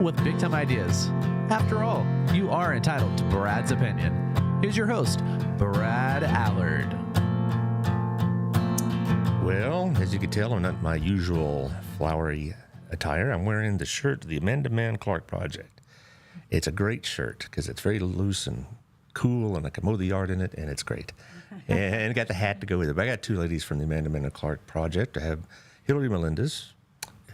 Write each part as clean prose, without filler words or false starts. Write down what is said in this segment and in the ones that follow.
with big time ideas. After all, you are entitled to Brad's opinion. Here's your host, Brad Allard. Well, as you can tell, I'm not my usual flowery attire. I'm wearing the shirt of the Mann Clark Project. It's a great shirt because it's very loose and cool, and I can mow the yard in it, and it's great. And got the hat to go with it. But I got two ladies from the Mann Clark Project. I have Hillary Melendez,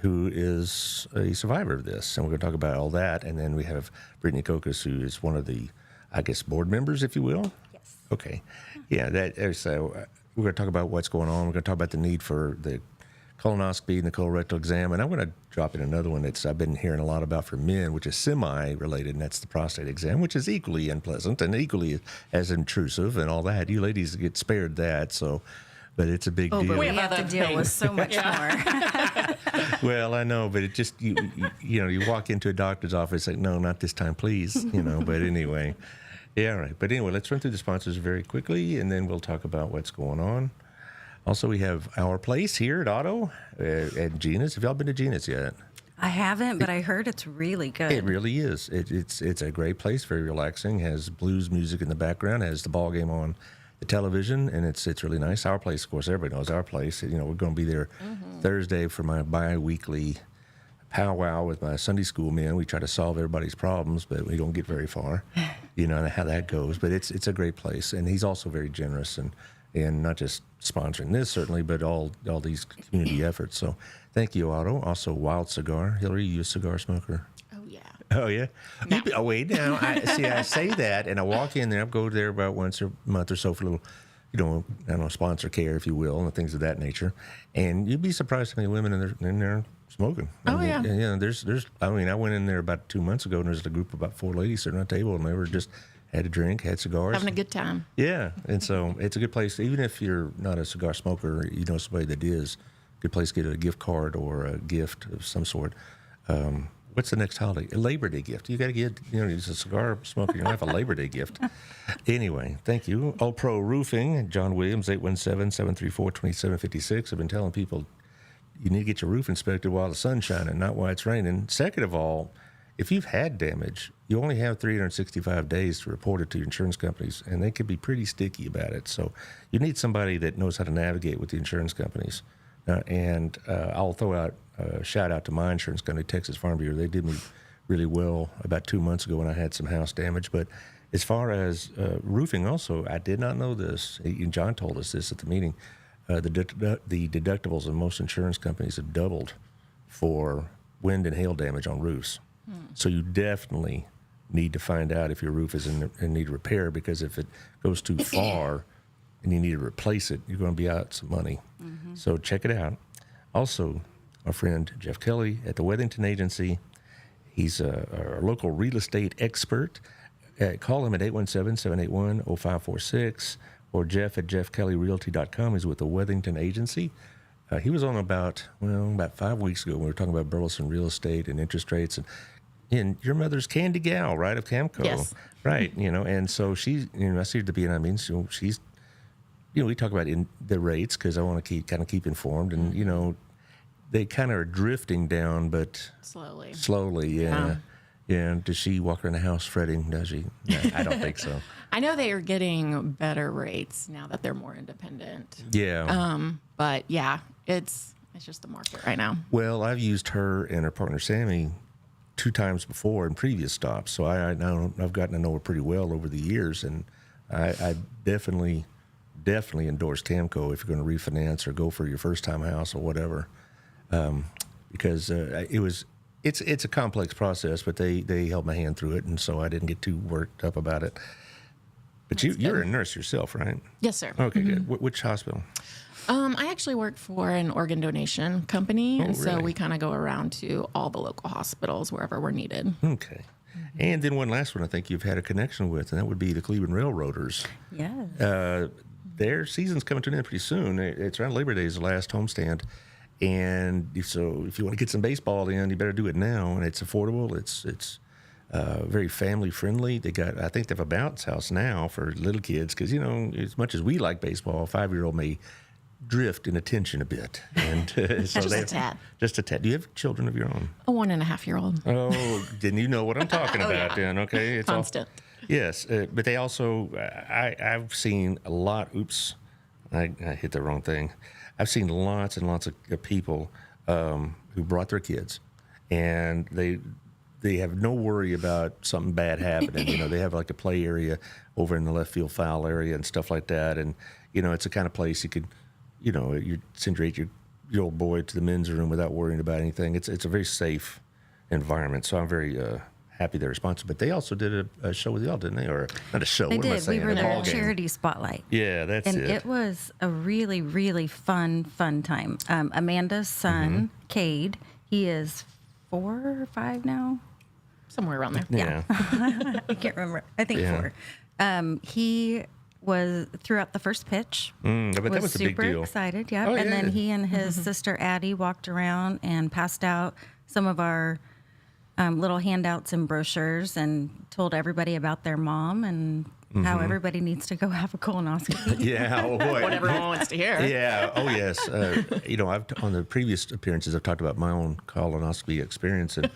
who is a survivor of this, and we're going to talk about all that. And then we have Brittany Kokas, who is one of the, I guess, board members, if you will. Yes. Okay. Yeah. So we're going to talk about what's going on. We're going to talk about the need for the colonoscopy and the colorectal exam, and I'm going to drop in another one that I've been hearing a lot about for men, which is semi-related, and that's the prostate exam, which is equally unpleasant and equally as intrusive and all that. You ladies get spared that, so, but it's a big deal. But we have to deal with so much more. Well, I know, but it just you walk into a doctor's office like, no, not this time, please. But anyway, yeah, all right. But anyway, let's run through the sponsors very quickly, and then we'll talk about what's going on. Also, we have Our Place here at Otto at Gina's. Have y'all been to Gina's yet? I haven't, but I heard it's really good. It really is. It's a great place, very relaxing, has blues music in the background, has the ball game on the television, and it's really nice. Our Place, of course, everybody knows Our Place. We're going to be there Thursday for my bi-weekly powwow with my Sunday school men. We try to solve everybody's problems, but we don't get very far. You know how that goes. But it's a great place, and he's also very generous and not just sponsoring this, certainly, but all these community efforts. So thank you, Otto. Also, Wild Cigar. Hillary, you a cigar smoker? Oh, yeah. Oh, yeah? No. Oh, wait, now, I say that, and I walk in there, I go there about once a month or so for a little, I don't know, sponsor care, if you will, and things of that nature. And you'd be surprised how many women in there smoking. Oh, yeah. Yeah, I went in there about 2 months ago, and there's a group of about 4 ladies sitting at a table, and they were just had a drink, had cigars. Having a good time. Yeah, and so it's a good place. Even if you're not a cigar smoker, you know somebody that is, good place to get a gift card or a gift of some sort. What's the next holiday? A Labor Day gift. You got to get, as a cigar smoker in your life, a Labor Day gift. Anyway, thank you. All Pro Roofing, John Williams, 817-734-2756. I've been telling people you need to get your roof inspected while the sun's shining, not while it's raining. Second of all, if you've had damage, you only have 365 days to report it to your insurance companies, and they can be pretty sticky about it. So you need somebody that knows how to navigate with the insurance companies. I'll throw out a shout out to my insurance company, Texas Farm Bureau. They did me really well about 2 months ago when I had some house damage. But as far as roofing also, I did not know this. And John told us this at the meeting. The deductibles of most insurance companies have doubled for wind and hail damage on roofs. So you definitely need to find out if your roof is in need of repair, because if it goes too far and you need to replace it, you're going to be out some money. So check it out. Also, our friend Jeff Kelly at the Wethington Agency. He's a local real estate expert. Call him at 817-781-0546 or Jeff at jeffkellyrealty.com. He's with the Wethington Agency. He was on about 5 weeks ago when we were talking about Burleson real estate and interest rates. And your mother's Candy Gal, right, of Camco. Yes. Right, and so she's, I see her at the BNI meetings, so she's, we talk about the rates because I want to keep informed. And, they kind of are drifting down, but slowly, yeah. Yeah, does she walk around the house fretting, does she? No, I don't think so. I know they are getting better rates now that they're more independent. Yeah. But, yeah, it's just the market right now. Well, I've used her and her partner, Sammy, 2 times before in previous stops, so I've gotten to know her pretty well over the years, and I definitely endorse Camco if you're going to refinance or go for your first-time house or whatever, because it's a complex process, but they held my hand through it, and so I didn't get too worked up about it. But you're a nurse yourself, right? Yes, sir. Okay, good. Which hospital? I actually work for an organ donation company, and so really? we kind of go around to all the local hospitals wherever we're needed. Okay. And then one last one I think you've had a connection with, and that would be the Cleveland Railroaders. Yes. Their season's coming to an end pretty soon. It's around Labor Day is the last homestand. And so if you want to get some baseball in, you better do it now. And it's affordable. It's very family friendly. I think they have a bounce house now for little kids because, as much as we like baseball, a 5-year-old may drift in attention a bit, and so Just a tad. Just a tad. Do you have children of your own? A 1.5-year-old. Oh, then you know what I'm talking about. Then okay, it's Constant. Yes, but they also I've seen a lot. Oops, I hit the wrong thing. I've seen lots and lots of people who brought their kids, and they have no worry about something bad happening. They have like a play area over in the left field foul area and stuff like that. And, it's the kind of place you could, you send your old boy to the men's room without worrying about anything. It's a very safe environment. So I'm very happy they're responsible. But they also did a show with y'all, didn't they? Or not a show, They what am I did. saying? We were A their ball game. charity spotlight. Yeah, that's And it. it was a really, really fun time. Amanda's son, Cade, he is 4 or 5 now. Somewhere around there. Yeah. I can't remember. I think Yeah. 4. He was threw out the first pitch. But that was a big super deal. excited. Yeah. Oh, And yeah. then he and his sister Addie walked around and passed out some of our little handouts and brochures and told everybody about their mom and how everybody needs to go have a colonoscopy. Yeah. Oh, boy. What everyone wants to hear. Yeah. Oh, yes. I've on the previous appearances, I've talked about my own colonoscopy experience, and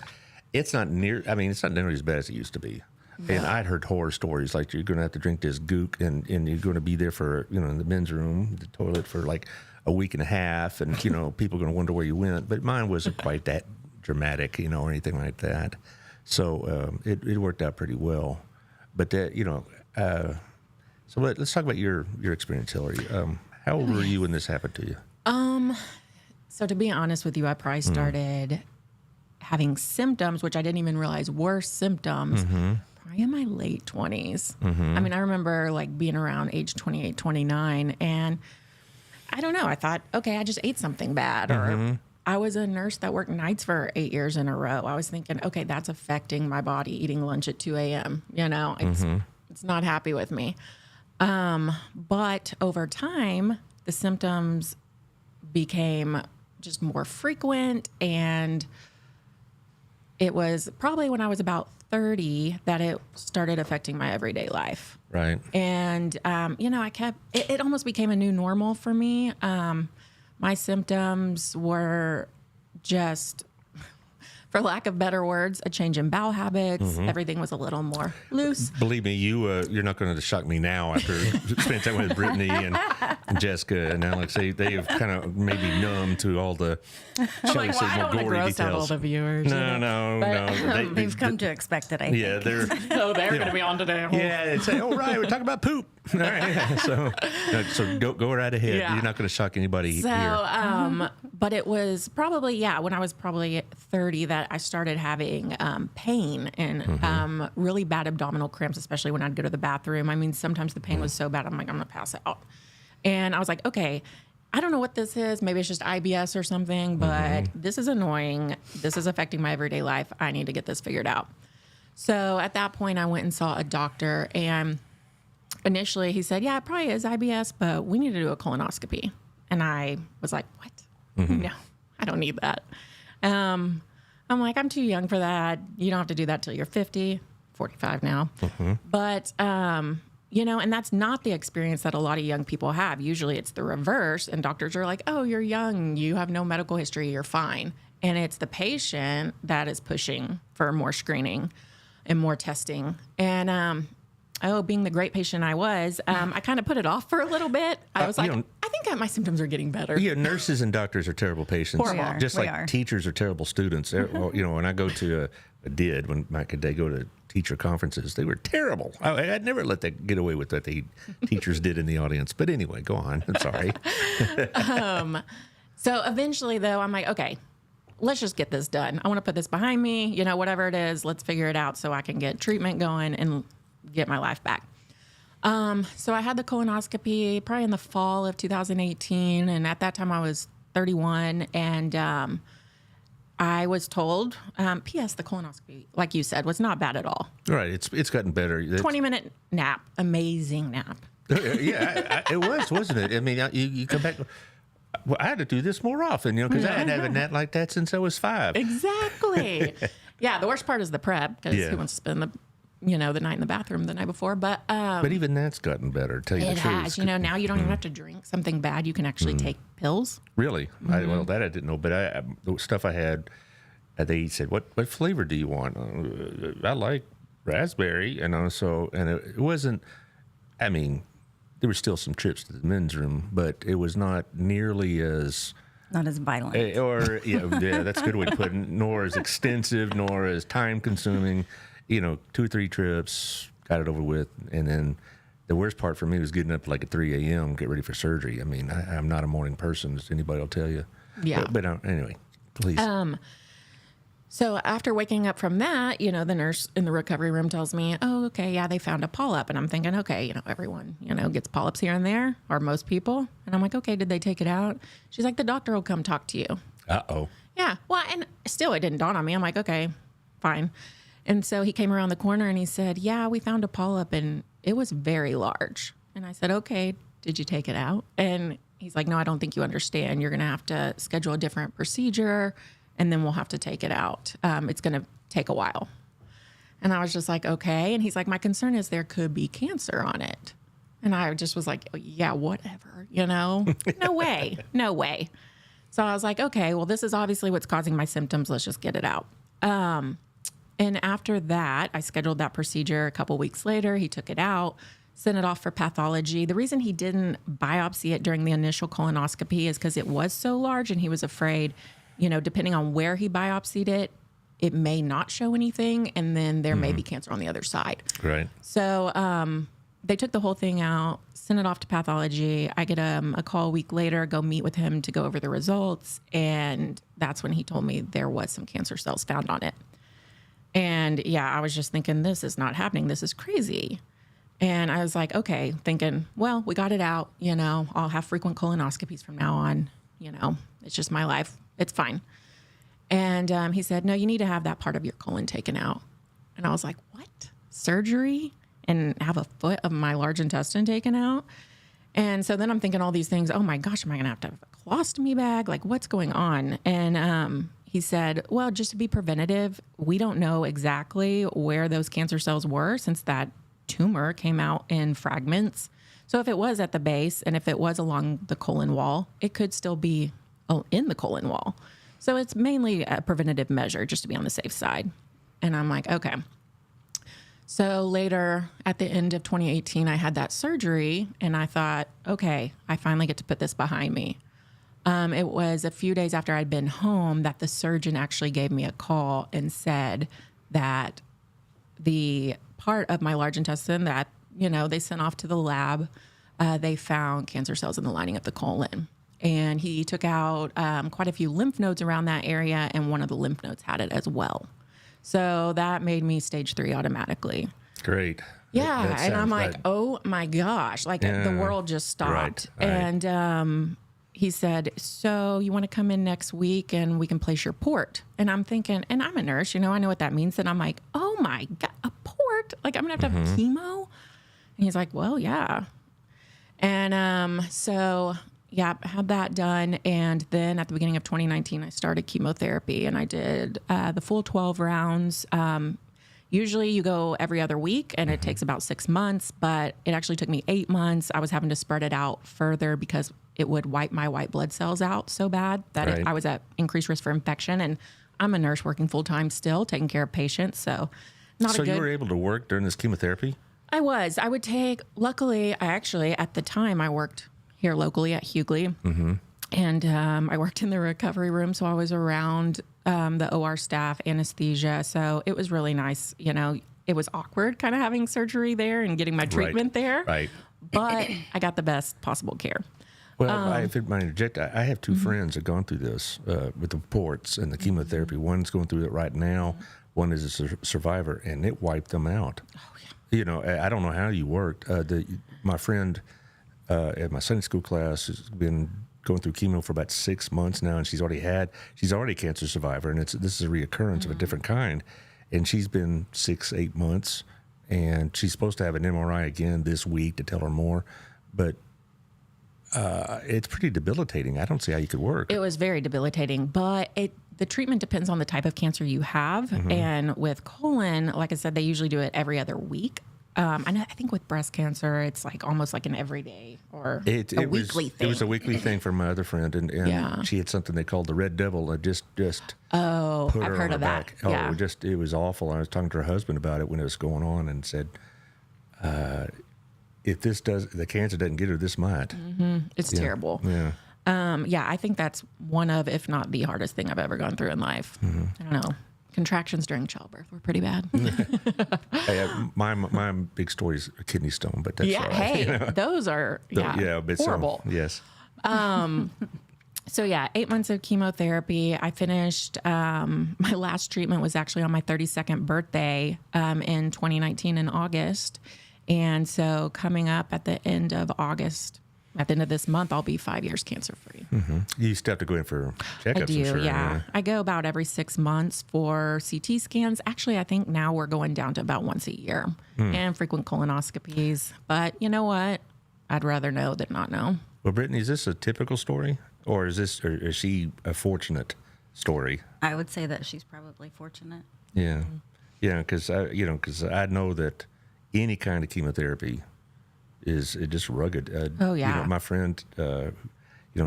it's not it's not nearly as bad as it used to be. No. And I'd heard horror stories like you're going to have to drink this gook, and you're going to be there for in the men's room, the toilet for like a week and a half, and people are going to wonder where you went. But mine wasn't quite that dramatic, or anything like that. So it worked out pretty well. But so let's talk about your experience, Hillary. How old were you when this happened to you? So to be honest with you, I probably started having symptoms, which I didn't even realize were symptoms, probably in my late 20s. I mean, I remember like being around age 28, 29, and I don't know. I thought, okay, I just ate something bad. Or I was a nurse that worked nights for 8 years in a row. I was thinking, okay, that's affecting my body, eating lunch at 2 a.m. It's not happy with me. But over time, the symptoms became just more frequent, and it was probably when I was about 30 that it started affecting my everyday life. Right. And, it almost became a new normal for me. My symptoms were just, for lack of better words, a change in bowel habits. Everything was a little more loose. Believe me, you're not going to shock me now after spending time with Brittany and Jessica and Alex. They have kind of maybe numb to all the, shall we say, I more don't want to gory gross out all details. the viewers. No. They've come to expect it, I think. Yeah, they're. Oh, they're going to be on today. Yeah, it's like, all right, we're talking about poop. All right, so go right ahead. Yeah. You're not going to shock anybody here. So, but it was probably, when I was probably 30 that I started having pain and really bad abdominal cramps, especially when I'd go to the bathroom. I mean, sometimes the pain was so bad, I'm like, I'm going to pass out. And I was like, okay, I don't know what this is. Maybe it's just IBS or something, but this is annoying. This is affecting my everyday life. I need to get this figured out. So at that point, I went and saw a doctor, and initially he said, yeah, it probably is IBS, but we need to do a colonoscopy. And I was like, what? No, I don't need that. I'm like, I'm too young for that. You don't have to do that till you're 50, 45 now. But, and that's not the experience that a lot of young people have. Usually it's the reverse, and doctors are like, oh, you're young. You have no medical history. You're fine. And it's the patient that is pushing for more screening and more testing. And, being the great patient I was, I kind of put it off for a little bit. I was like, I think my symptoms are getting better. Yeah, nurses and doctors are terrible patients. Horrible. Just We like are. teachers are terrible students. When I go to when back in the day go to teacher conferences, they were terrible. I'd never let that get away with what the teachers did in the audience. But anyway, go on. I'm sorry. So eventually, though, I'm like, okay, let's just get this done. I want to put this behind me. Whatever it is, let's figure it out so I can get treatment going and get my life back. So I had the colonoscopy probably in the fall of 2018. And at that time I was 31, and I was told, P.S. the colonoscopy, like you said, was not bad at all. Right. It's gotten better. 20-minute nap, amazing nap. Yeah, it was, wasn't it? I mean, you come back. Well, I had to do this more often, because I hadn't had a nap like that since I was 5. Exactly. Yeah, the worst part is the prep, because Yeah. who wants to spend the the night in the bathroom the night before. But even that's gotten better, to tell you the it truth. has. Now you don't even have to drink something bad. You can actually take pills. Really? That I didn't know. But the stuff I had, they said, what flavor do you want? I like raspberry. And it wasn't, there were still some trips to the men's room, but it was not nearly as... Not as violent. Yeah, that's a good way to put it. Nor as extensive, nor as time-consuming. 2 or 3 trips, got it over with. And then the worst part for me was getting up like at 3 a.m., get ready for surgery. I'm not a morning person, as anybody will tell you. Yeah. But anyway, please. So after waking up from that, the nurse in the recovery room tells me, oh, okay, yeah, they found a polyp. And I'm thinking, okay, everyone, gets polyps here and there, or most people. And I'm like, okay, did they take it out? She's like, the doctor will come talk to you. Uh-oh. Yeah. Well, and still it didn't dawn on me. I'm like, okay, fine. And so he came around the corner and he said, yeah, we found a polyp and it was very large. And I said, okay, did you take it out? And he's like, no, I don't think you understand. You're going to have to schedule a different procedure and then we'll have to take it out. It's going to take a while. And I was just like, okay. And he's like, my concern is there could be cancer on it. And I just was like, yeah, whatever, no way, no way. So I was like, okay, well, this is obviously what's causing my symptoms. Let's just get it out. And after that, I scheduled that procedure a couple weeks later. He took it out, sent it off for pathology. The reason he didn't biopsy it during the initial colonoscopy is because it was so large and he was afraid, depending on where he biopsied it, it may not show anything. And then there may be cancer on the other side. Right. So they took the whole thing out, sent it off to pathology. I get a call a week later, go meet with him to go over the results. And that's when he told me there was some cancer cells found on it. And yeah, I was just thinking, this is not happening. This is crazy. And I was like, okay, thinking, well, we got it out. I'll have frequent colonoscopies from now on. It's just my life. It's fine. And he said, no, you need to have that part of your colon taken out. And I was like, what? Surgery? And have a foot of my large intestine taken out? And so then I'm thinking all these things. Oh my gosh, am I going to have a colostomy bag? Like, what's going on? And he said, well, just to be preventative, we don't know exactly where those cancer cells were since that tumor came out in fragments. So if it was at the base and if it was along the colon wall, it could still be in the colon wall. So it's mainly a preventative measure just to be on the safe side. And I'm like, okay. So later at the end of 2018, I had that surgery and I thought, okay, I finally get to put this behind me. It was a few days after I'd been home that the surgeon actually gave me a call and said that the part of my large intestine that, they sent off to the lab, they found cancer cells in the lining of the colon. And he took out quite a few lymph nodes around that area, and one of the lymph nodes had it as well. So that made me stage 3 automatically. Great. Yeah. That And I'm sounds like, oh my gosh, like the world just stopped. Right. And he said, so you want to come in next week and we can place your port? And I'm thinking, and I'm a nurse, I know what that means. And I'm like, oh my God, a port? Like I'm going to have chemo? And he's like, well, yeah. And so... yeah, had that done. And then at the beginning of 2019, I started chemotherapy and I did the full 12 rounds. Usually you go every other week and it takes about 6 months, but it actually took me 8 months. I was having to spread it out further because it would wipe my white blood cells out so bad that I was at increased risk for infection. And I'm a nurse working full time still, taking care of patients. So you were able to work during this chemotherapy? I was. I would take, luckily, at the time I worked here locally at Hughley. And I worked in the recovery room, so I was around the OR staff, anesthesia. So it was really nice. It was awkward kind of having surgery there and getting my treatment there. Right. But I got the best possible care. Well, if it might interject, I have 2 friends that have gone through this with the ports and the chemotherapy. One's going through it right now. One is a survivor, and it wiped them out. Oh, yeah. I don't know how you worked. My friend... at my Sunday school class has been going through chemo for about 6 months now, and she's already a cancer survivor, and this is a reoccurrence of a different kind, and she's been 6-8 months, and she's supposed to have an MRI again this week to tell her more, but it's pretty debilitating. I don't see how you could work. It was very debilitating, but the treatment depends on the type of cancer you have. And with colon, like I said, they usually do it every other week. I think with breast cancer, it's like almost like an everyday or a weekly thing. It was a weekly thing for my other friend, and she had something they called the red devil. That just put I've her heard on of her that. back. Yeah. It was awful. I was talking to her husband about it when it was going on, and said, if the cancer doesn't get her, this might. It's terrible. Yeah. I think that's one of, if not the hardest thing I've ever gone through in life. I don't know. Contractions during childbirth were pretty bad. My big story is a kidney stone, but that's all right. Hey, those are horrible. Yes. So 8 months of chemotherapy. I finished, my last treatment was actually on my 32nd birthday in 2019 in August. And so coming up at the end of August, at the end of this month, I'll be 5 years cancer free. You still have to go in for checkups. I do, I'm sure. yeah. I go about every 6 months for CT scans. Actually, I think now we're going down to about once a year and frequent colonoscopies. But you know what? I'd rather know than not know. Well, Brittany, is this a typical story, or is she a fortunate story? I would say that she's probably fortunate. Yeah, because I know that any kind of chemotherapy is just rugged. My friend,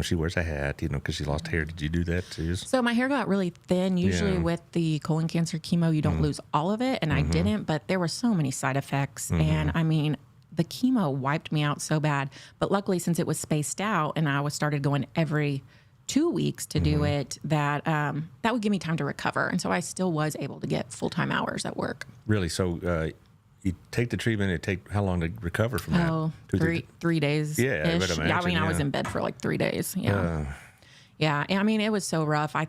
she wears a hat, because she lost hair. Did you do that too? So my hair got really thin. Usually with the colon cancer chemo, you don't lose all of it, and I didn't. But there were so many side effects, and I mean, the chemo wiped me out so bad. But luckily, since it was spaced out, and I started going every 2 weeks to do it, that would give me time to recover, and so I still was able to get full-time hours at work. Really? So you take the treatment. It take how long to recover from that? Oh, 3 days. Yeah, I would imagine, I mean, I was in bed for like 3 days. Yeah. Yeah. And I mean, it was so rough. I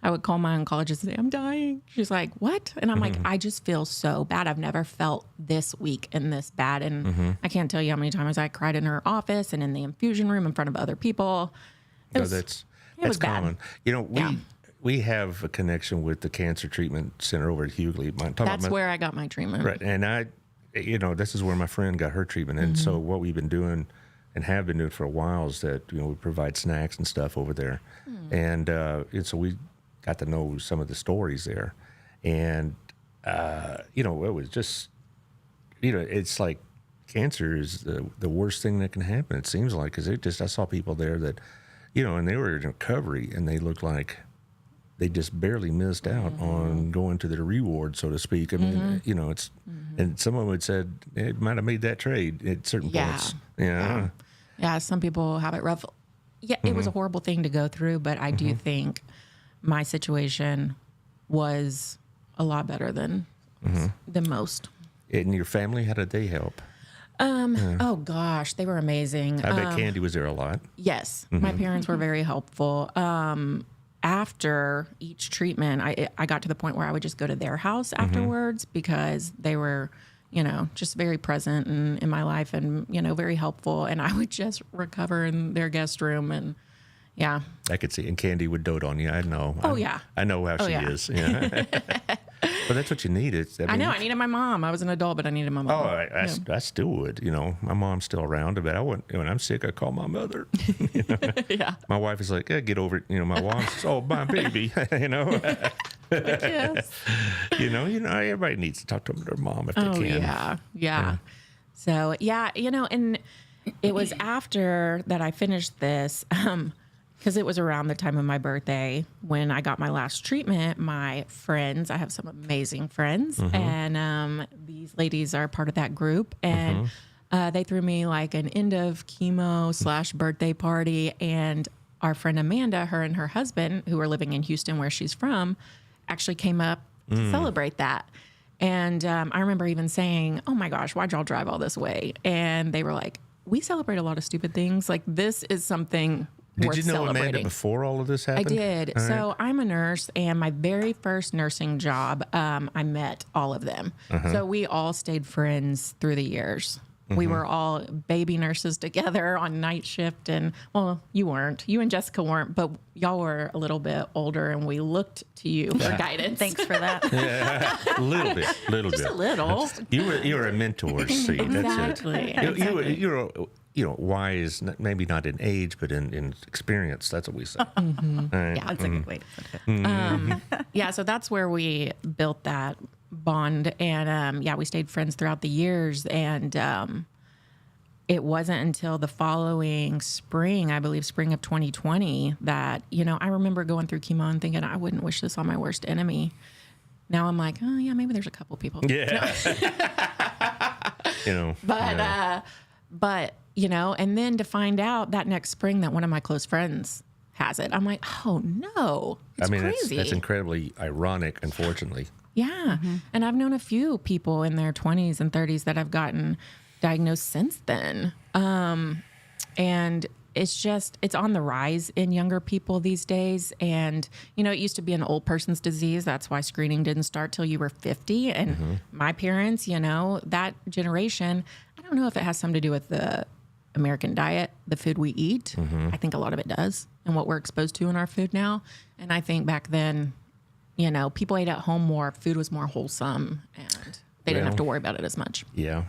would call my oncologist and say, I'm dying. She's like, what? And I'm like, I just feel so bad. I've never felt this weak and this bad. And I can't tell you how many times I cried in her office and in the infusion room in front of other people. That's common. We have a connection with the cancer treatment center over at Hughley. That's where I got my treatment. Right. And this is where my friend got her treatment. And so what we've been doing and have been doing for a while is that, we provide snacks and stuff over there. And so we got to know some of the stories there. And, it was just, it's like cancer is the worst thing that can happen, it seems like, because I saw people there that, and they were in recovery and they looked like they just barely missed out on going to the reward, so to speak. I mean, it's, and some of them had said it might have made that trade at certain points. Yeah, some people have it rough. Yeah, it was a horrible thing to go through, but I do think my situation was a lot better than most. And your family, how did they help? Oh gosh, they were amazing. I bet Candy was there a lot. Yes, my parents were very helpful. After each treatment, I got to the point where I would just go to their house afterwards because they were, just very present in my life and, very helpful. And I would just recover in their guest room. And yeah. I could see. And Candy would dote on you. I know. Oh, yeah. I know how she is. Yeah. But that's what you need. I know. I needed my mom. I was an adult, but I needed my mom. Oh, I still would. My mom's still around, but I wouldn't. When I'm sick, I call my mother. Yeah. My wife is like, get over it. My mom's, my baby. Yes. Everybody needs to talk to their mom if they can. Yeah. So, and it was after that I finished this, because it was around the time of my birthday when I got my last treatment. My friends, I have some amazing friends, and these ladies are part of that group, and they threw me like an end of chemo / birthday party, and our friend Amanda, her and her husband, who are living in Houston where she's from, actually came up to celebrate that. And I remember even saying, oh my gosh, why'd y'all drive all this way? And they were like, we celebrate a lot of stupid things. Like, this is something Did you know Amanda before all of this happened? I did. All so right. I'm a nurse, and my very first nursing job, I met all of them. So we all stayed friends through the years. We were all baby nurses together on night shift. And, well, you weren't. You and Jessica weren't, but y'all were a little bit older, and we looked to you for guidance. Thanks for that. Yeah, a little bit. Just a little. You were a mentor, see. Exactly. That's it. You were why is maybe not in age, but in experience. That's what we say. Right? Yeah, that's a good way to put it. Yeah, so that's where we built that bond. And we stayed friends throughout the years. And it wasn't until the following spring, I believe spring of 2020, that, I remember going through chemo and thinking, I wouldn't wish this on my worst enemy. Now I'm like, oh, yeah, maybe there's a couple people. Yeah. But, and then to find out that next spring that one of my close friends has it, I'm like, oh, no. It's crazy. That's incredibly ironic, unfortunately. Yeah. And I've known a few people in their 20s and 30s that have gotten diagnosed since then. And it's on the rise in younger people these days. And, it used to be an old person's disease. That's why screening didn't start till you were 50. And my parents, that generation, I don't know if it has something to do with the American diet, the food we eat. I think a lot of it does, and what we're exposed to in our food now. And I think back then, people ate at home more, food was more wholesome, and they didn't have to worry about it as much. Yeah.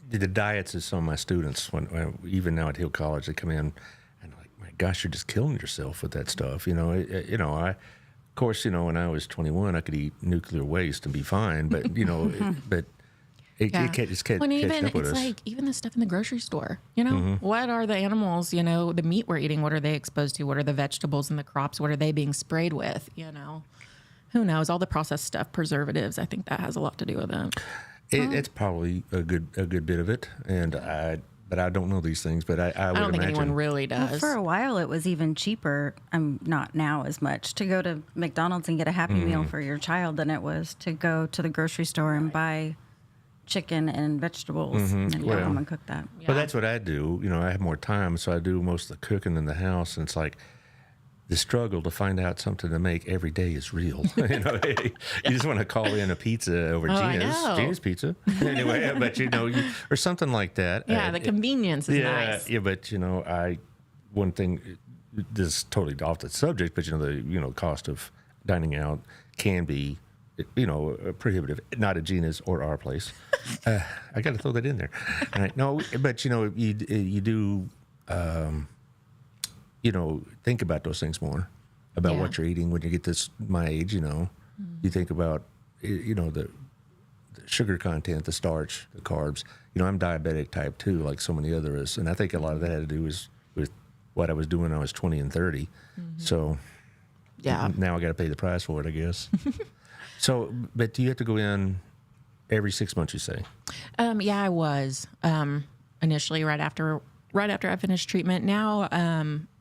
The diets of some of my students, when even now at Hill College, they come in and like, my gosh, you're just killing yourself with that stuff. Of course, when I was 21, I could eat nuclear waste and be fine, but, but it just can't catch up with us. Like even the stuff in the grocery store, what are the animals, the meat we're eating, what are they exposed to? What are the vegetables and the crops? What are they being sprayed with? Who knows? All the processed stuff, preservatives, I think that has a lot to do with it. It's probably a good bit of it, but I don't know these things. But I don't think imagine anyone really does. Well, for a while, it was even cheaper. Not now as much to go to McDonald's and get a Happy Meal for your child than it was to go to the grocery store and buy chicken and vegetables and go home and cook that. Yeah. But that's what I do. I have more time, so I do most of the cooking in the house, and it's like the struggle to find out something to make every day is real. You just want to call in a pizza over Gina's Pizza. Anyway, but or something like that. Yeah, the convenience is nice. Yeah, but one thing, this is totally off the subject, but the cost of dining out can be prohibitive. Not at Gina's or our place. I got to throw that in there. Right. No, but you do. Think about those things more, about what you're eating when you get my age, You think about, the sugar content, the starch, the carbs. I'm diabetic type 2, like so many others. And I think a lot of that had to do with what I was doing when I was 20 and 30. So now I got to pay the price for it, I guess. So, but do you have to go in every 6 months, you say? Yeah, I was initially right after I finished treatment. Now,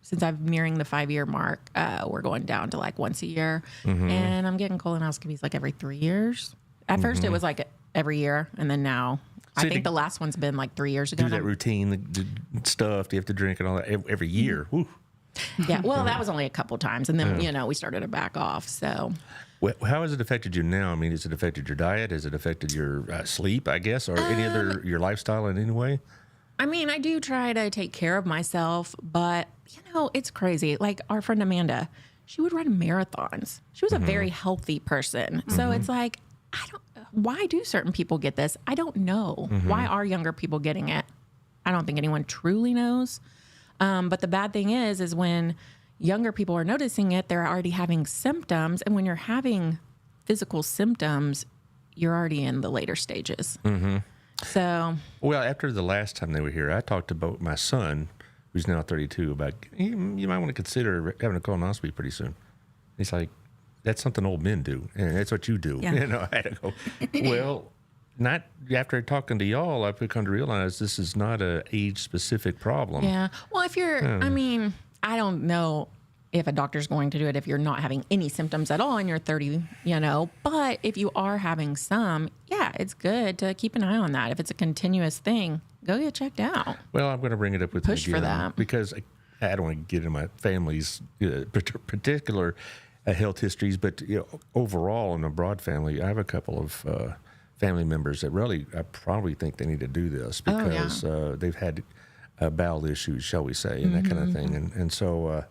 since I'm nearing the 5-year mark, we're going down to like once a year, and I'm getting colonoscopies like every 3 years. At first, it was like every year, and then now I think the last one's been like 3 years ago. Do that routine the stuff. Do you have to drink and all that every year? Woo. Yeah, well, that was only a couple times, and then we started to back off. So, how has it affected you now? I mean, has it affected your diet? Has it affected your sleep? I guess, or any other your lifestyle in any way? I mean, I do try to take care of myself, but, it's crazy. Like our friend Amanda, she would run marathons. She was a very healthy person. So it's like, why do certain people get this? I don't know. Why are younger people getting it? I don't think anyone truly knows. But the bad thing is when younger people are noticing it, they're already having symptoms. And when you're having physical symptoms, you're already in the later stages. So, well, after the last time they were here, I talked about my son, who's now 32, about you might want to consider having a colonoscopy pretty soon. He's like, that's something old men do, and that's what you do. Yeah. I had to go, well, not after talking to y'all, I've come to realize this is not a age-specific problem. Yeah. Well, if you're, I mean, I don't know if a doctor's going to do it if you're not having any symptoms at all and you're 30, but if you are having some, it's good to keep an eye on that. If it's a continuous thing, go get checked out. Well, I'm going to bring it up with Push you again for that. because I don't want to get into my family's particular health histories, but overall in a broad family, I have a couple of family members that really, I probably think they need to do this because they've had bowel issues, shall we say, and that kind of thing. And so,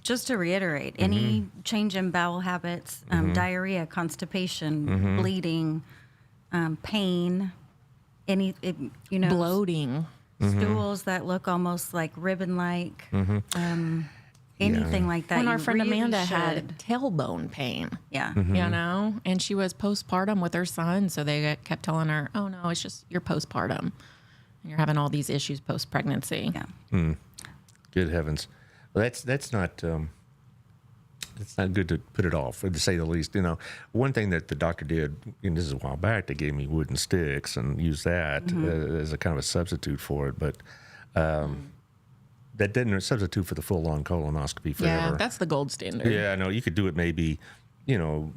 just to reiterate, any change in bowel habits, diarrhea, constipation, bleeding, pain, bloating. stools that look almost like ribbon-like, anything like that. When our you friend really Amanda should. had tailbone pain. Yeah. You know, and she was postpartum with her son, so they kept telling her, "Oh no, it's just you're postpartum, and you're having all these issues post-pregnancy." Yeah. Good heavens. Well, that's not it's not good to put it off, to say the least. You know, one thing that the doctor did, and this is a while back, they gave me wooden sticks and used that as a kind of a substitute for it, but that didn't substitute for the full-on colonoscopy forever. Yeah, that's the gold standard. Yeah, I know. You could do it maybe, you know,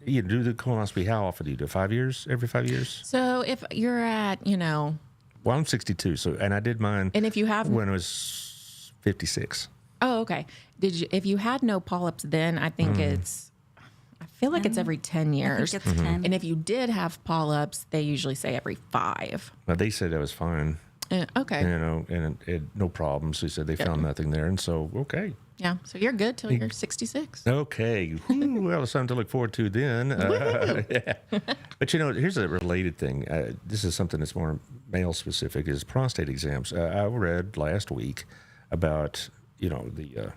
you do the colonoscopy. How often do you do it? 5 years? Every 5 years? So if you're at, you know, Well, I'm 62, so and I did mine and if you have, when I was 56. oh, okay. If you had no polyps then, I think I feel like it's every 10 years. I think it's 10. And if you did have polyps, they usually say every 5. Now they said I was fine, Okay. you know, and it, no problems. They said they found nothing there, and so okay. Yeah. So you're good till you're 66. Okay. Whew, well, something to look forward to then. Yeah. But, you know, here's a related thing. This is something that's more male specific, is prostate exams. I read last week about, you know, the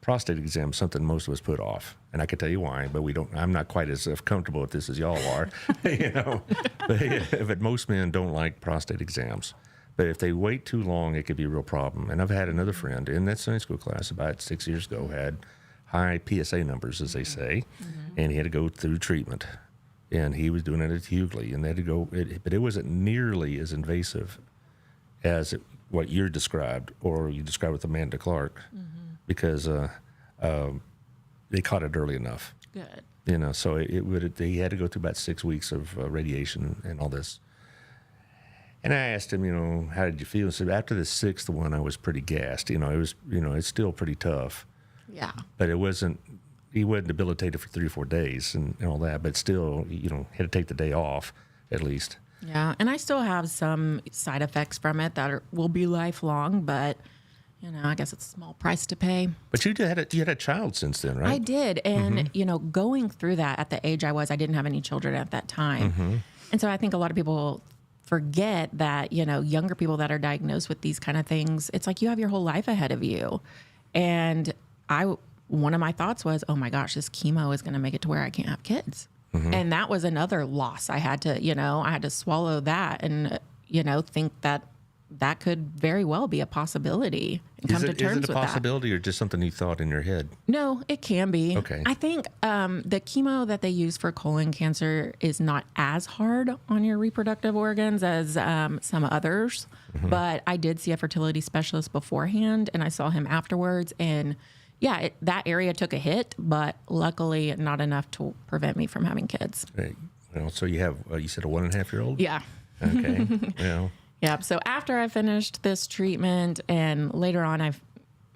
prostate exam, something most of us put off. And I can tell you why, but I'm not quite as comfortable with this as y'all are, you know. But most men don't like prostate exams. But if they wait too long, it could be a real problem. And I've had another friend in that Sunday school class about 6 years ago, had high PSA numbers, as they say, and he had to go through treatment. And he was doing it at Hughley, and they had to go, but it wasn't nearly as invasive as what you described, or you described with Amanda Clark, because they caught it early enough. Good. You know, so he had to go through about 6 weeks of radiation and all this. And I asked him, you know, how did you feel? He said, after the 6th one, I was pretty gassed. You know, it was, you know, it's still pretty tough, Yeah. but he wasn't debilitated for 3 or 4 days and all that, but still, you know, had to take the day off at least. Yeah. And I still have some side effects from it that will be lifelong, but, you know, I guess it's a small price to pay. But you had a child since then, right? I did. And, you know, going through that at the age I was, I didn't have any children at that time. And so I think a lot of people forget that, you know, younger people that are diagnosed with these kind of things, it's like you have your whole life ahead of you. And one of my thoughts was, oh my gosh, this chemo is going to make it to where I can't have kids. And that was another loss. I had to swallow that and, you know, think that could very well be a possibility and come to terms with that. Is it a possibility or just something you thought in your head? No, it can be. Okay. I think the chemo that they use for colon cancer is not as hard on your reproductive organs as some others. But I did see a fertility specialist beforehand, and I saw him afterwards. And yeah, that area took a hit, but luckily not enough to prevent me from having kids. Right. Well, so you have, you said a 1.5-year-old? Yeah. Okay. Well. Yep. So after I finished this treatment, and later on, I've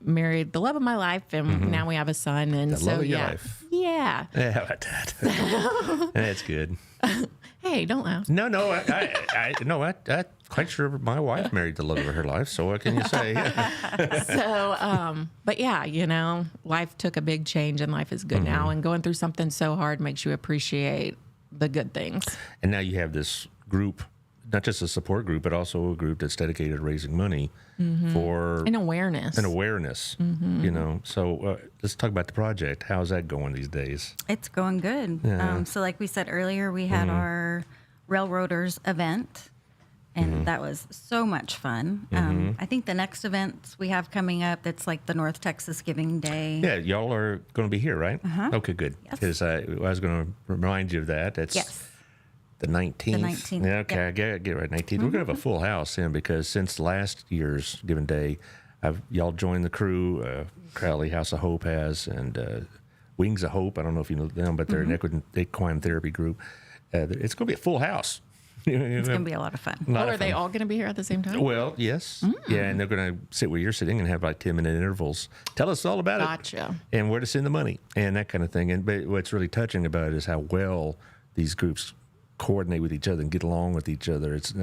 married the love of my life, and now we have a son. And The love of your life. Yeah. Yeah, how about that? That's good. Hey, don't laugh. No, I'm quite sure my wife married the love of her life. So what can you say? So, but yeah, you know, life took a big change, and life is good now. And going through something so hard makes you appreciate the good things. And now you have this group, not just a support group, but also a group that's dedicated to raising money for And awareness. You know, so let's talk about the project. How's that going these days? It's going good. Yeah. So like we said earlier, we had our Railroaders event, and that was so much fun. I think the next event we have coming up, that's like the North Texas Giving Day. Yeah, y'all are going to be here, right? Okay, good. Yes. Because I was going to remind you of that. That's the 19th. The 19th. Yeah, okay, I get it right. 19th. We're going to have a full house then, because since last year's Giving Day, y'all joined the crew. Crowley House of Hope has, and Wings of Hope. I don't know if you know them, but they're an equine therapy group. It's going to be a full house. It's going to be a lot of fun. Are they all going to be here at the same time? Well, yes. Yeah, and they're going to sit where you're sitting and have like 10-minute intervals. Tell us all about it. Gotcha. And where to send the money and that kind of thing. But what's really touching about it is how well these groups coordinate with each other and get along with each other. It's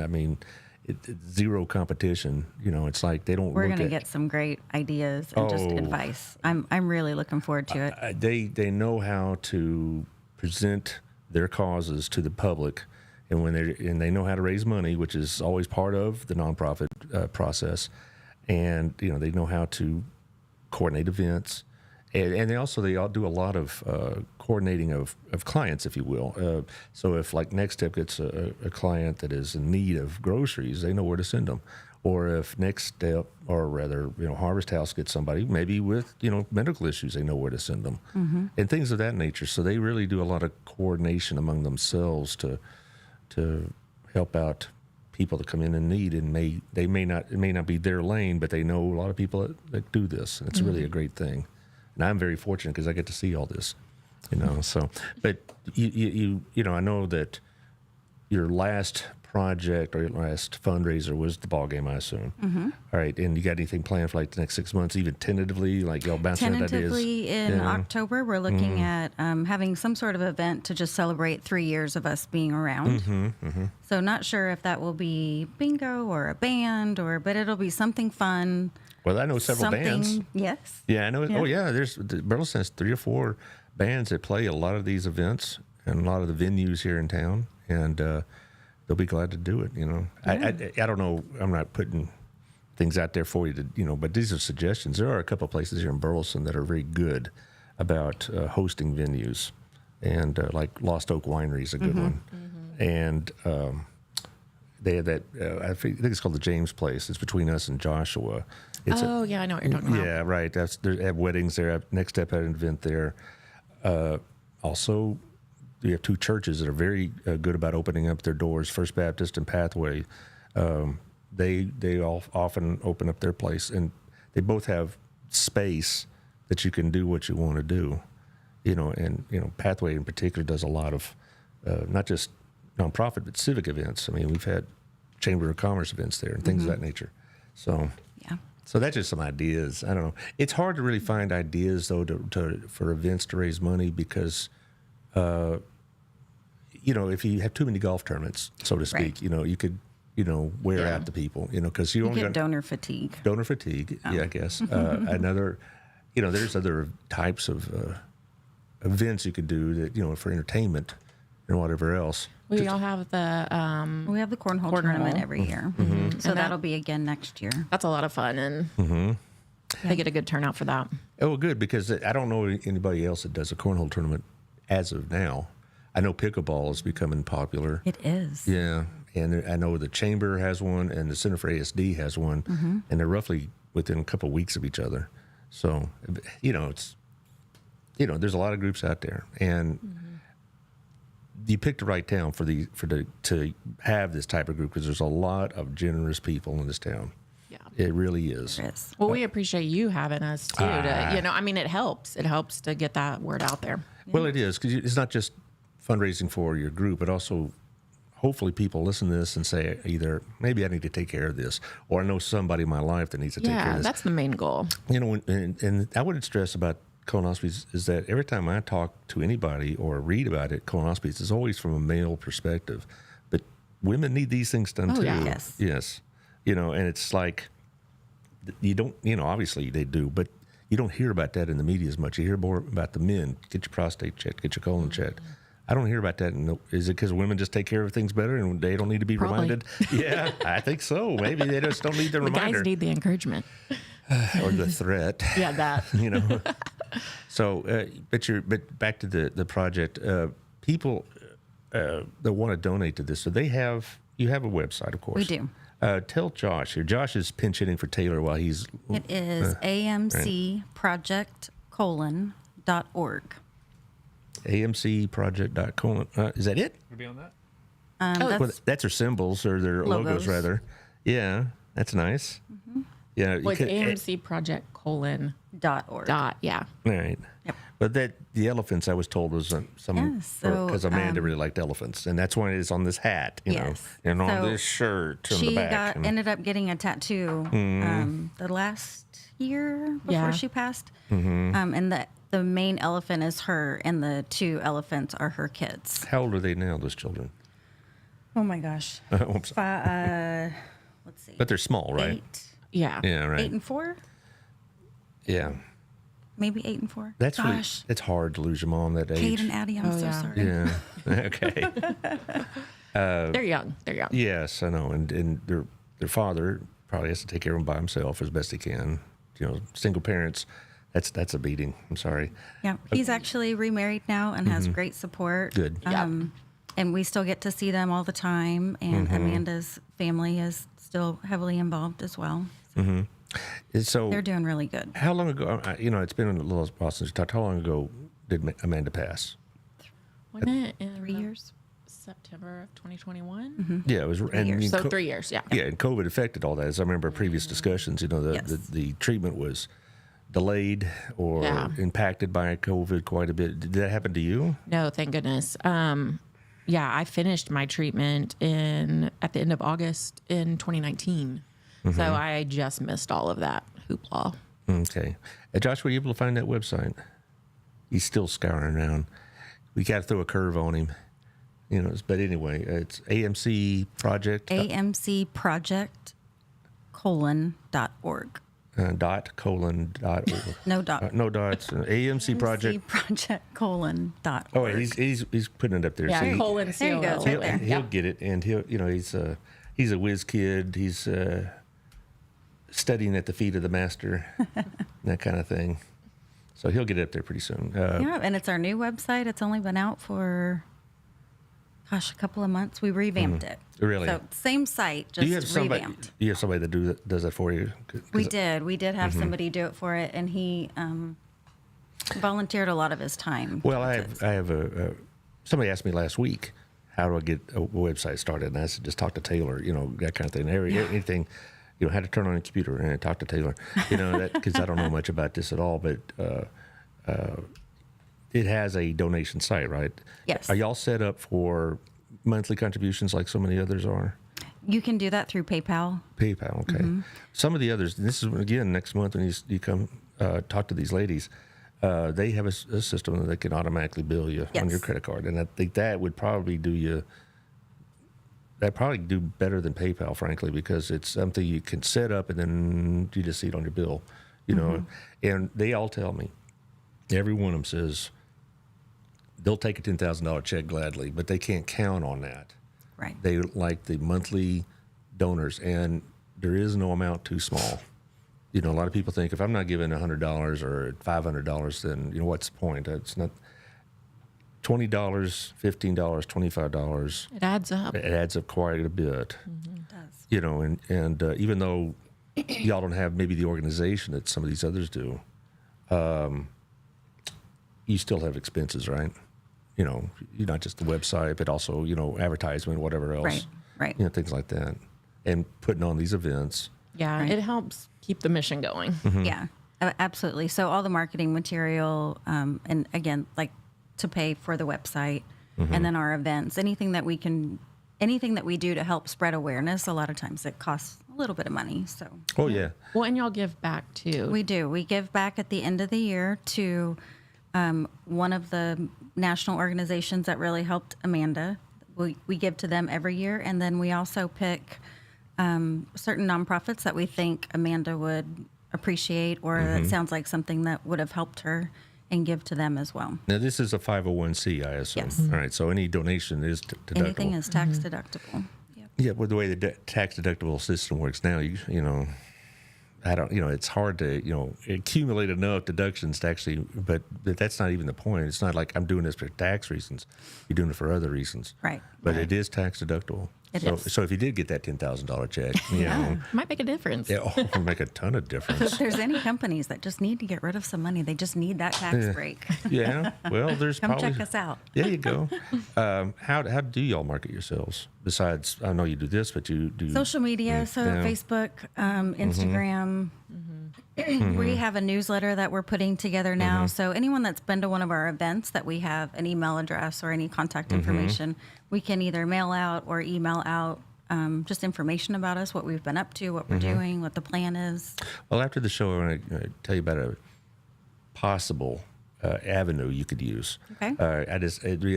zero competition. You know, it's like they don't. We're going to get some great ideas and just advice. I'm really looking forward to it. They know how to present their causes to the public and they know how to raise money, which is always part of the nonprofit process, and they know how to coordinate events, and they all do a lot of coordinating of clients, if you will. So if like Next Step gets a client that is in need of groceries, they know where to send them. Or if Next Step, or rather, Harvest House gets somebody maybe with medical issues, they know where to send them, and things of that nature. So they really do a lot of coordination among themselves to help out people that come in need, and it may not be their lane, but they know a lot of people that do this, and it's really a great thing. And I'm very fortunate because I get to see all this, So, but you I know that your last project or your last fundraiser was the ball game, I assume. All right, and you got anything planned for like the next 6 months, even tentatively, like y'all bouncing ideas? Tentatively in October, we're looking at having some sort of event to just celebrate 3 years of us being around. So not sure if that will be bingo or a band, but it'll be something fun. Well, I know several bands. Yes. Yeah, I know. Yeah. Oh, yeah. Burleson has 3 or 4 bands that play a lot of these events and a lot of the venues here in town, and they'll be glad to do it. I don't know. I'm not putting things out there for you to, but these are suggestions. There are a couple of places here in Burleson that are very good about hosting venues, and like Lost Oak Winery is a good one, and they have that. I think it's called the James Place. It's between us and Joshua. It's I know what you're talking about. Yeah, right. They have weddings there. Next Step had an event there. Also, we have 2 churches that are very good about opening up their doors. First Baptist and Pathway. They all often open up their place, and they both have space that you can do what you want to do. And Pathway in particular does a lot of not just nonprofit but civic events. I mean, we've had Chamber of Commerce events there and things of that nature. So Yeah. So that's just some ideas. I don't know. It's hard to really find ideas though for events to raise money because, if you have too many golf tournaments, so to speak, Right. you could, wear out the people, because you only get got donor fatigue. donor fatigue. Yeah, I guess another. There's other types of events you could do that for entertainment and whatever else. We all have the We have the cornhole tournament every year, so And that'll be again next year. that's a lot of fun, and they get a good turnout for that. Oh, good, because I don't know anybody else that does a cornhole tournament as of now. I know pickleball is becoming popular. It is. Yeah, and I know the Chamber has one, and the Center for ASD has one, and they're roughly within a couple of weeks of each other. So, it's, there's a lot of groups out there, and you picked the right town to have this type of group because there's a lot of generous people in this town. Yeah. It really is. There is. Well, we appreciate you having us too. It helps. It helps to get that word out there. Well, it is because it's not just fundraising for your group, but also hopefully people listen to this and say either maybe I need to take care of this, or I know somebody in my life that needs to take care of Yeah, this. that's the main goal. And I wouldn't stress about colonoscopies is that every time I talk to anybody or read about it, colonoscopies is always from a male perspective, but women need these things done too. yeah. Yes. And it's like you don't, obviously they do, but you don't hear about that in the media as much. You hear more about the men. Get your prostate checked, get your colon checked. I don't hear about that. Is it because women just take care of things better and they don't need to be Probably. reminded? Yeah, I think so. Maybe they just don't need the The reminder guys need the encouragement. or the threat. Yeah, that. So, but back to the project. People that want to donate to this, so you have a website, of course. We do. Tell Josh here. Josh is pinch hitting for Taylor while he's. It is amcproject:.org. amcproject.com. Is that it? Would be on that. Well, that's their symbols or their logos Logos. rather. Yeah, that's nice. Yeah. Well, it's AMC Project : .org. Yeah. All right. Yep. But the elephants I was told was because Amanda really liked elephants, and that's why it's on this hat, Yes. and on So this shirt on the She back. ended up getting a tattoo the last year before Yeah. she passed, and the main elephant is her, and the 2 elephants are her kids. How old are they now, those children? Oh my gosh. Oops. Let's see. But they're small, right? 8, Yeah. Yeah, right. 8 and 4, Yeah. maybe 8 and 4. That's really, Gosh. it's hard to lose your mom that age. Kate and Addie, I'm so yeah. sorry. Yeah. Okay. They're young. Yes, I know, and their father probably has to take care of them by himself as best he can. Single parents, that's a beating. I'm sorry. Yeah, he's actually remarried now and has great support. Good. And we still get to see them all the time. And Amanda's family is still heavily involved as well. So They're doing really good. how long ago? It's been a little while since you talked. How long ago did Amanda pass? Wasn't it in 3 years. September of 2021? Yeah, it was. 3 years. So 3 years, yeah. Yeah, and COVID affected all that. As I remember previous discussions, the treatment was delayed or impacted by COVID quite a bit. Did that happen to you? No, thank goodness. I finished my treatment at the end of August in 2019. So I just missed all of that hoopla. Okay. Josh, were you able to find that website? He's still scouring around. We got to throw a curve on him. But anyway, it's AMC Project. AMCproject:.org. .:.org. No dot. No dots. AMC Project. AMCproject:.org. Oh, he's putting it up there. Yeah, See, colon There you go. COL. Right there. he'll get it, and he's a whiz kid. He's studying at the feet of the master, that kind of thing. So he'll get it up there pretty soon. Yeah, and it's our new website. It's only been out for, a couple of months. We revamped it. Really? So same site, just Do you have somebody? revamped. Do you have somebody that does that for you? 'Cause We did have somebody do it for it, and he volunteered a lot of his time. Well, I have somebody asked me last week, how do I get a website started? And I said, just talk to Taylor, that kind of thing. Anything, how to turn on a computer and talk to Taylor, because I don't know much about this at all, but it has a donation site, right? Yes. Are y'all set up for monthly contributions like so many others are? You can do that through PayPal. PayPal, okay. Some of the others, this is again next month when you come talk to these ladies, they have a system that they can automatically bill you on your credit card, and I think that would probably do better than PayPal, frankly, because it's something you can set up and then you just see it on your bill, And they all tell me, every one of them says they'll take a $10,000 check gladly, but they can't count on that. Right. They like the monthly donors, and there is no amount too small. A lot of people think if I'm not giving $100 or $500, then what's the point? It's not $20, $15, $25. It adds up. It adds up quite a bit. It does. And even though y'all don't have maybe the organization that some of these others do, you still have expenses, right? You're not just the website, but also, advertisement, whatever else. Right. Things like that. And putting on these events. Yeah, it helps keep the mission going. Yeah, absolutely. So all the marketing material, and again, like to pay for the website, and then our events, anything that we do to help spread awareness, a lot of times it costs a little bit of money. So. Oh, yeah. Well, and y'all give back too. We do. We give back at the end of the year to one of the national organizations that really helped Amanda. We give to them every year, and then we also pick certain nonprofits that we think Amanda would appreciate, or that sounds like something that would have helped her, and give to them as well. Now, this is a 501c, I assume. Yes. All right, so any donation is deductible. Anything is tax deductible. Yep. Yeah, with the way the tax deductible system works now, it's hard to, accumulate enough deductions to actually, but that's not even the point. It's not like I'm doing this for tax reasons. You're doing it for other reasons. Right. But it is tax deductible. It is. So if you did get that $10,000 check, Might make a difference. it'll make a ton of difference. If there's any companies that just need to get rid of some money, they just need that tax break. Yeah. Well, there's Come probably. check us out. There you go. How do y'all market yourselves? Besides, I know you do this, but you do Social media, so Yeah. Facebook, Instagram. We have a newsletter that we're putting together now. So anyone that's been to one of our events that we have an email address or any contact information, we can either mail out or email out just information about us, what we've been up to, what we're doing, what the plan is. Well, after the show, I want to tell you about a possible avenue you could use. Okay. I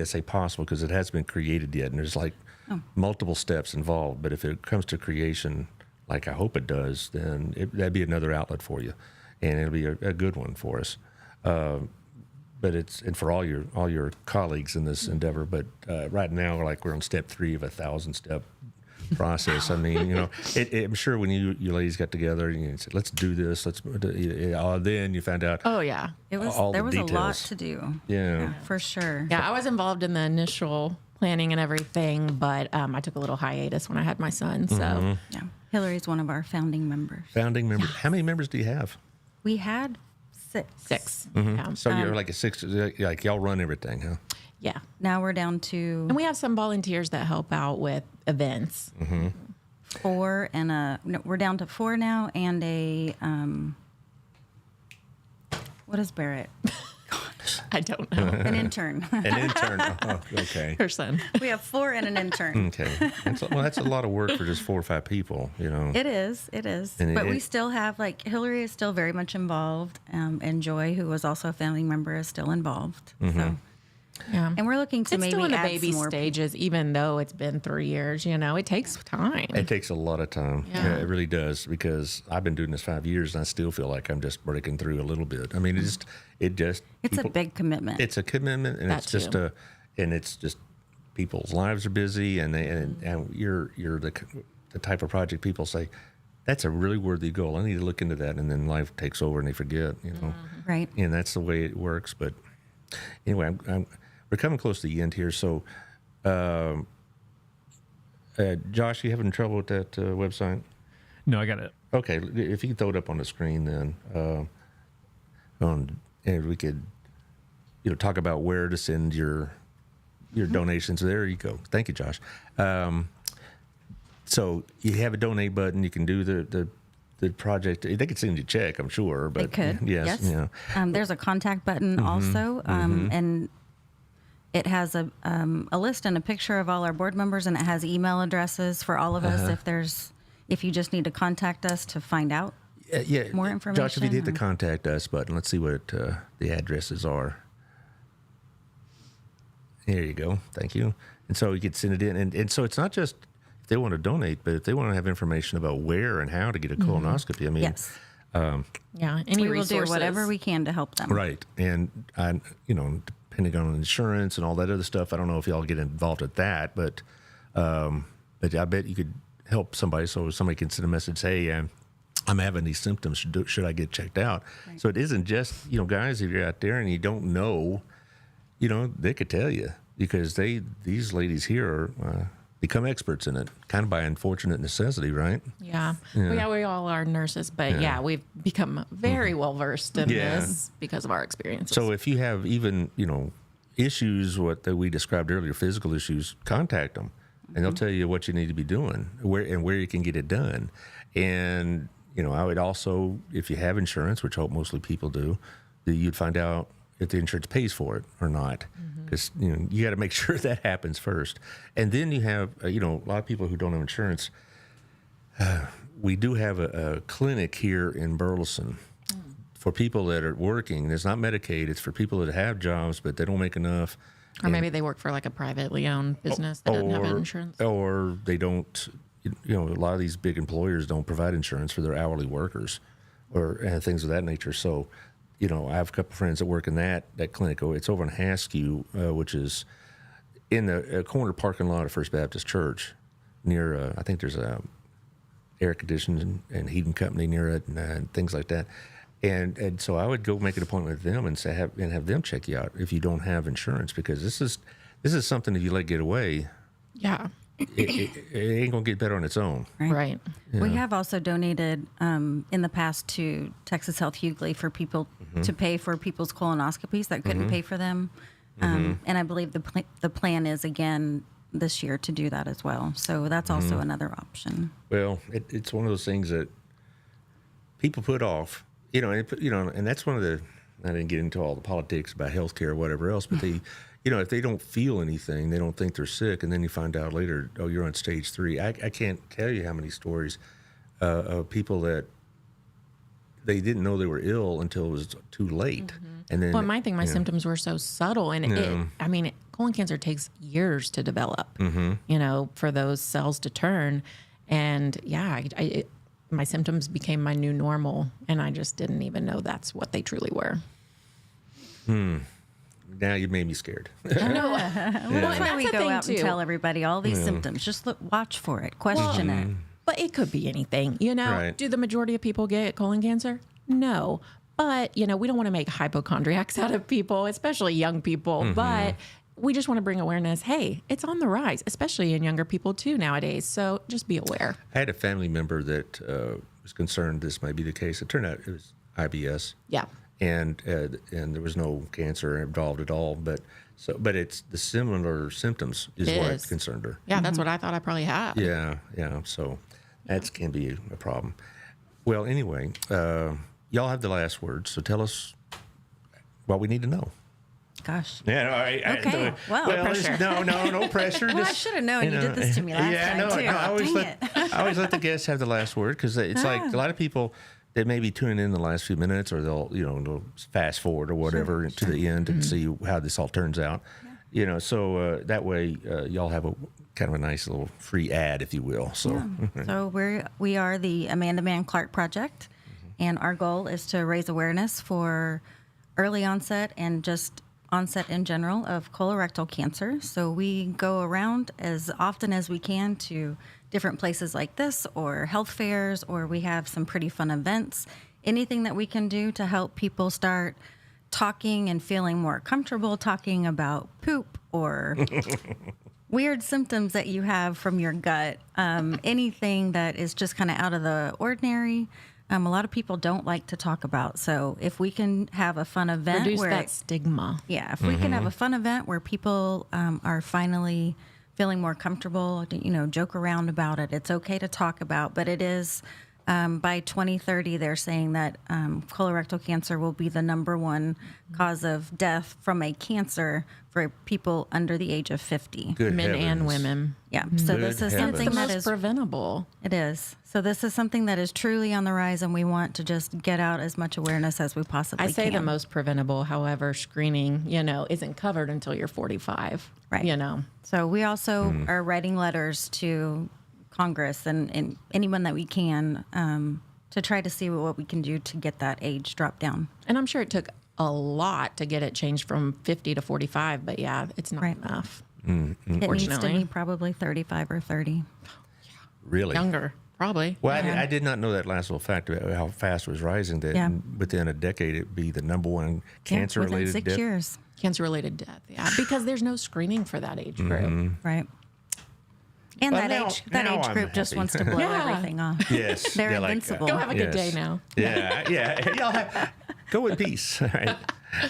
say possible because it hasn't been created yet, and there's multiple steps involved. But if it comes to creation, like I hope it does, then that'd be another outlet for you, and it'll be a good one for us. but it's and for all your colleagues in this endeavor. But right now, like we're on step 3 of a 1,000-step process. I mean, I'm sure when you ladies got together and you said, "Let's do this," then you found out. Oh yeah, There was a lot to do. Yeah, For sure. yeah. I was involved in the initial planning and everything, but I took a little hiatus when I had my son. So Yeah. Hillary's one of our founding members. founding member. How many members do you have? We had 6. 6. Mm-hmm. Yeah. So you're like a 6. Like y'all run everything, huh? Yeah. Now we're down to And we have some volunteers that help out with events. 4 and we're down to 4 now and a what is Barrett? I don't know. An intern. An intern. Oh, okay. Person. We have 4 and an intern. Okay. That's a lot of work for just 4 or 5 people, It is. And But we still have, like, Hillary is still very much involved, and Joy, who was also a family member, is still involved. So, Yeah. and we're looking to It's maybe still in the add baby some more stages, even though it's been 3 years. It takes time. It takes a lot of time. Yeah. It really does, because I've been doing this 5 years and I still feel like I'm just breaking through a little bit. I mean, It's a big commitment. It's a commitment, and That it's just too. it's just people's lives are busy, and you're the type of project people say, that's a really worthy goal. I need to look into that, and then life takes over and they forget, Right. And that's the way it works. But anyway, we're coming close to the end here. So, Josh, you having trouble with that website? No, I got it. Okay, if you can throw it up on the screen, then and we could, talk about where to send your donations. There you go. Thank you, Josh. So you have a donate button. You can do the project. They could send you a check, I'm sure. But They could. yes. Yeah. There's a contact button also, and it has a list and a picture of all our board members, and it has email addresses for all of us if you just need to contact us to find out. Yeah. More information, Josh, if you hit the or- contact us button, let's see what the addresses are. There you go. Thank you. And so you can send it in. And so it's not just if they want to donate, but if they want to have information about where and how to get a colonoscopy. I mean, Yes. Yeah. Any We will do resources. whatever we can to help them. right. And depending on insurance and all that other stuff, I don't know if y'all get involved with that, but I bet you could help somebody. So somebody can send a message, hey, I'm having these symptoms. Should I get checked out? Right. So it isn't just, guys, if you're out there and you don't know, they could tell you, because these ladies here are become experts in it, kind of by unfortunate necessity, right? Yeah. Well, yeah, we all are nurses, but we've become very well versed in this because of our experiences. So if you have even, issues that we described earlier, physical issues, contact them, and they'll tell you what you need to be doing, where you can get it done. And, I would also, if you have insurance, which I hope mostly people do, that you'd find out if the insurance pays for it or not. Because, you got to make sure that happens first. And then you have, a lot of people who don't have insurance. We do have a clinic here in Burleson for people that are working. It's not Medicaid. It's for people that have jobs, but they don't make enough. Or maybe they work for like a privately owned business that doesn't have insurance. Or they don't, a lot of these big employers don't provide insurance for their hourly workers and things of that nature. So, I have a couple of friends that work in that clinic. It's over in Haskew, which is in the corner parking lot of First Baptist Church near, I think there's a air conditioning and heating company near it and things like that. And so I would go make an appointment with them and have them check you out if you don't have insurance, because this is something that you let get away. Yeah. It ain't gonna get better on its own. Right. We have also donated in the past to Texas Health Hughley for people to pay for people's colonoscopies that couldn't pay for them. And I believe the plan is again this year to do that as well. So that's also another option. Well, it's one of those things that people put off, and that's one of the. I didn't get into all the politics about healthcare or whatever else, but they. If they don't feel anything, they don't think they're sick, and then you find out later, oh, you're on stage 3. I can't tell you how many stories of people that they didn't know they were ill until it was too late. And then, Well, my symptoms were so subtle, and colon cancer takes years to develop. For those cells to turn, and my symptoms became my new normal, and I just didn't even know that's what they truly were. Now you made me scared. Well, that's why we the go thing, out and too. tell everybody all these symptoms. Just watch for it, question it. But it could be anything, Right. Do the majority of people get colon cancer? No. But, we don't want to make hypochondriacs out of people, especially young people. But we just want to bring awareness. Hey, it's on the rise, especially in younger people too nowadays. So just be aware. I had a family member that was concerned this might be the case. It turned out it was IBS. Yeah. And there was no cancer involved at all. But it's the similar symptoms is It what is. concerned her. Yeah, that's what I thought I probably had. Yeah. So that can be a problem. Well, anyway, y'all have the last word. So tell us what we need to know. Gosh. Yeah. Okay. Well, no pressure. Well, I should have known. You did this to me last time, too. I always Dang it. I always let the guests have the last word because it's like a lot of people that may be tuning in the last few minutes, or they'll fast forward or whatever to the end and see how this all turns out. So that way y'all have a kind of a nice little free ad, if you will. So, So we are the Amanda Mann Clark Project, and our goal is to raise awareness for early onset and just onset in general of colorectal cancer. So we go around as often as we can to different places like this or health fairs, or we have some pretty fun events. Anything that we can do to help people start talking and feeling more comfortable talking about poop or weird symptoms that you have from your gut. Anything that is just kind of out of the ordinary. A lot of people don't like to talk about. So if we can have a fun event Reduce where that stigma. yeah, if we can have a fun event where people are finally feeling more comfortable, joke around about it. It's okay to talk about, but it is by 2030, they're saying that colorectal cancer will be the number one cause of death from a cancer for people under the age of 50. good Men and heavens. women. Yeah, so Good this is heavens. something The that most is preventable. it is. So this is something that is truly on the rise, and we want to just get out as much awareness as we possibly I say can. the most preventable. However, screening, isn't covered until you're 45. Right. So we also are writing letters to Congress and anyone that we can to try to see what we can do to get that age dropped down. And I'm sure it took a lot to get it changed from 50 to 45, but yeah, it's not Right. enough. It needs to Unfortunately. be probably 35 or 30. Really? Younger, probably. Well, I did not know that last little fact about how fast it was rising. That Yeah. within a decade, it'd be the number one Within cancer-related 6 death. years. Cancer-related death, yeah, because there's no screening for that age group. Right. And Well, that now age I'm group just happy. wants to blow Yeah. everything off. Yes, They're like, invincible. Go have a good yes. day now. Yeah. Y'all go in peace. All right.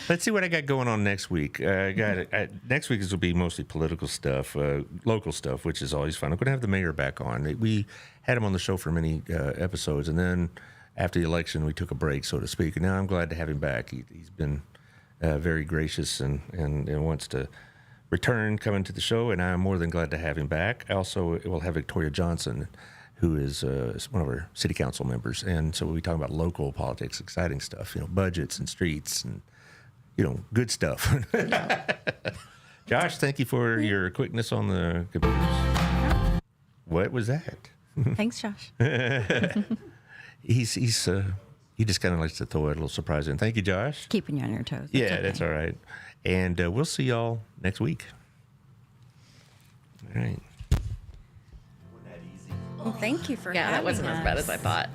Let's see what I got going on next week. Next week will be mostly political stuff, local stuff, which is always fun. I'm going to have the mayor back on. We had him on the show for many episodes, and then after the election, we took a break, so to speak. And now I'm glad to have him back. He's been very gracious and wants to return coming to the show, and I'm more than glad to have him back. Also, we'll have Victoria Johnson, who is one of our city council members, and so we'll be talking about local politics, exciting stuff, budgets and streets and good stuff. Josh, thank you for your quickness on the computers. What was that? Thanks, Josh. He just kind of likes to throw a little surprise in. Thank you, Josh. Keeping you on your toes. It's Yeah, okay. that's all right. And we'll see y'all next week. All right. Well, thank you for Yeah, that having wasn't as bad us. as I thought.